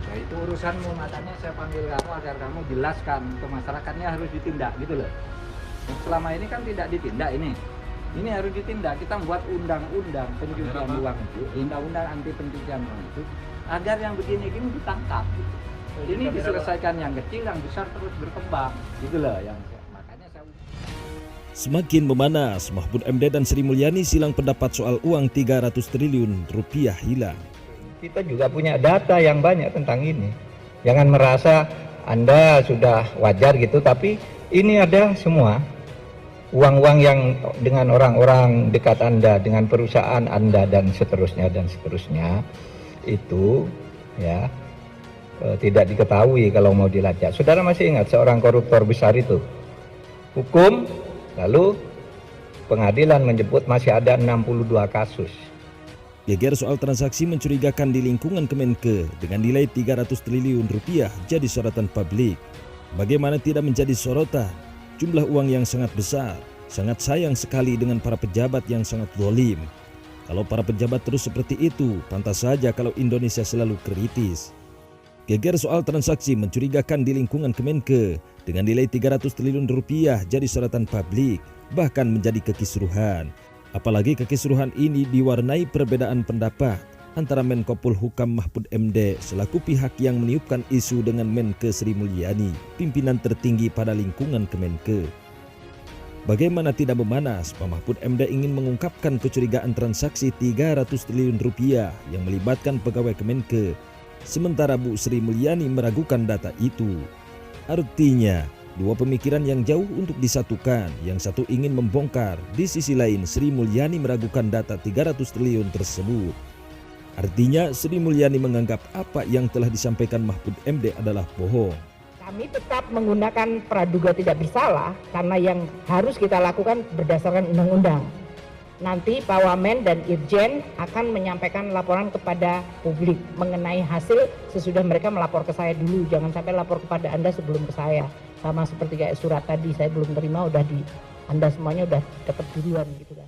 Ya itu urusanmu, makanya saya panggil kamu agar kamu jelaskan ke masyarakatnya harus ditindak gitu loh. Selama ini kan tidak ditindak ini. Ini harus ditindak. Kita membuat undang-undang pencucian uang itu, undang-undang anti pencucian uang itu, agar yang begini-gini ditangkap. Gitu. Ini diselesaikan yang kecil, yang besar terus berkembang. Gitu loh yang makanya saya. Semakin memanas, Mahfud MD dan Sri Mulyani silang pendapat soal uang 300 triliun rupiah hilang. Kita juga punya data yang banyak tentang ini. Jangan merasa Anda sudah wajar gitu, tapi ini ada semua. Uang-uang yang dengan orang-orang dekat Anda, dengan perusahaan Anda dan seterusnya itu ya tidak diketahui kalau mau dilacak. Saudara masih ingat seorang koruptor besar itu? Hukum, lalu pengadilan menyebut masih ada 62 kasus. Geger soal transaksi mencurigakan di lingkungan Kemenke dengan nilai 300 triliun rupiah jadi sorotan publik. Bagaimana tidak menjadi sorotan? Jumlah uang yang sangat besar, sangat sayang sekali dengan para pejabat yang sangat zalim. Kalau para pejabat terus seperti itu, pantas saja kalau Indonesia selalu kritis. Geger soal transaksi mencurigakan di lingkungan Kemenke dengan nilai 300 triliun rupiah jadi sorotan publik, bahkan menjadi kekisruhan. Apalagi kekisruhan ini diwarnai perbedaan pendapat antara Menko Polhukam Mahfud MD selaku pihak yang meniupkan isu dengan Menke Sri Mulyani, pimpinan tertinggi pada lingkungan Kemenke. Bagaimana tidak memanas, Pak Mahfud MD ingin mengungkapkan kecurigaan transaksi 300 triliun rupiah yang melibatkan pegawai Kemenke, sementara Bu Sri Mulyani meragukan data itu. Artinya, dua pemikiran yang jauh untuk disatukan, yang satu ingin membongkar, di sisi lain Sri Mulyani meragukan data 300 triliun tersebut. Artinya Sri Mulyani menganggap apa yang telah disampaikan Mahfud MD adalah bohong. Kami tetap menggunakan praduga tidak bersalah karena yang harus kita lakukan berdasarkan undang-undang. Nanti Pak Wamen dan Irjen akan menyampaikan laporan kepada publik mengenai hasil sesudah mereka melapor ke saya dulu. Jangan sampai lapor kepada Anda sebelum ke saya. Sama seperti kayak surat tadi, saya belum terima, udah di Anda semuanya udah dapat duluan gitu kan.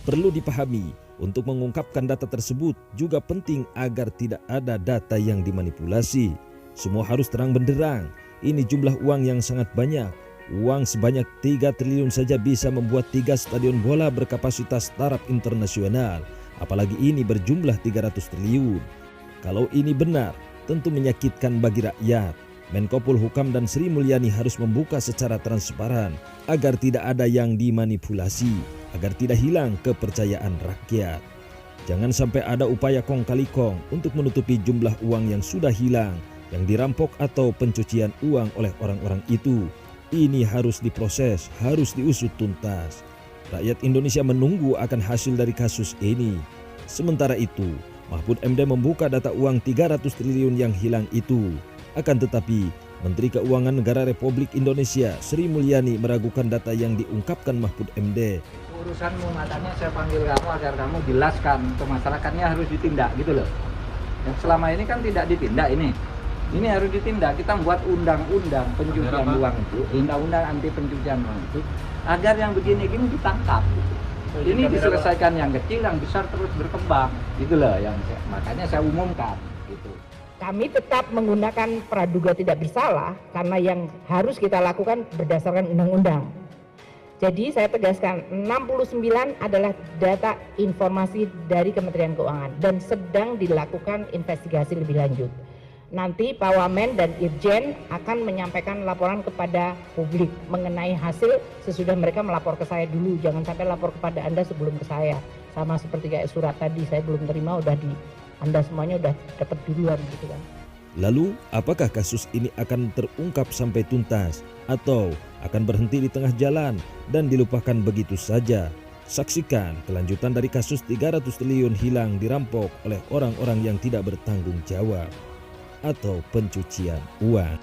Perlu dipahami, untuk mengungkapkan data tersebut juga penting agar tidak ada data yang dimanipulasi. Semua harus terang benderang. Ini jumlah uang yang sangat banyak. Uang sebanyak 3 triliun saja bisa membuat 3 stadion bola berkapasitas taraf internasional. Apalagi ini berjumlah 300 triliun. Kalau ini benar, tentu menyakitkan bagi rakyat. Menko Polhukam dan Sri Mulyani harus membuka secara transparan agar tidak ada yang dimanipulasi, agar tidak hilang kepercayaan rakyat. Jangan sampai ada upaya kong kali kong untuk menutupi jumlah uang yang sudah hilang, yang dirampok atau pencucian uang oleh orang-orang itu. Ini harus diproses, harus diusut tuntas. Rakyat Indonesia menunggu akan hasil dari kasus ini. Sementara itu, Mahfud MD membuka data uang 300 triliun yang hilang itu. Akan tetapi, Menteri Keuangan Negara Republik Indonesia Sri Mulyani meragukan data yang diungkapkan Mahfud MD. Urusanmu, makanya saya panggil kamu agar kamu jelaskan ke masyarakatnya harus ditindak gitu loh. Yang selama ini kan tidak ditindak ini. Ini harus ditindak. Kita membuat undang-undang pencucian uang itu, undang-undang anti pencucian uang itu, agar yang begini-gini ditangkap. Gitu. Ini diselesaikan yang kecil, yang besar terus berkembang. Gitu loh yang makanya saya umumkan. Gitu. Kami tetap menggunakan praduga tidak bersalah karena yang harus kita lakukan berdasarkan undang-undang. Jadi saya tegaskan 69 adalah data informasi dari Kementerian Keuangan dan sedang dilakukan investigasi lebih lanjut. Nanti Pak Wamen dan Irjen akan menyampaikan laporan kepada publik mengenai hasil sesudah mereka melapor ke saya dulu. Jangan sampai lapor kepada Anda sebelum ke saya. Sama seperti kayak surat tadi, saya belum terima, udah di Anda semuanya udah dapat duluan gitu kan. Lalu, apakah kasus ini akan terungkap sampai tuntas atau akan berhenti di tengah jalan dan dilupakan begitu saja? Saksikan kelanjutan dari kasus 300 triliun hilang dirampok oleh orang-orang yang tidak bertanggung jawab atau pencucian uang.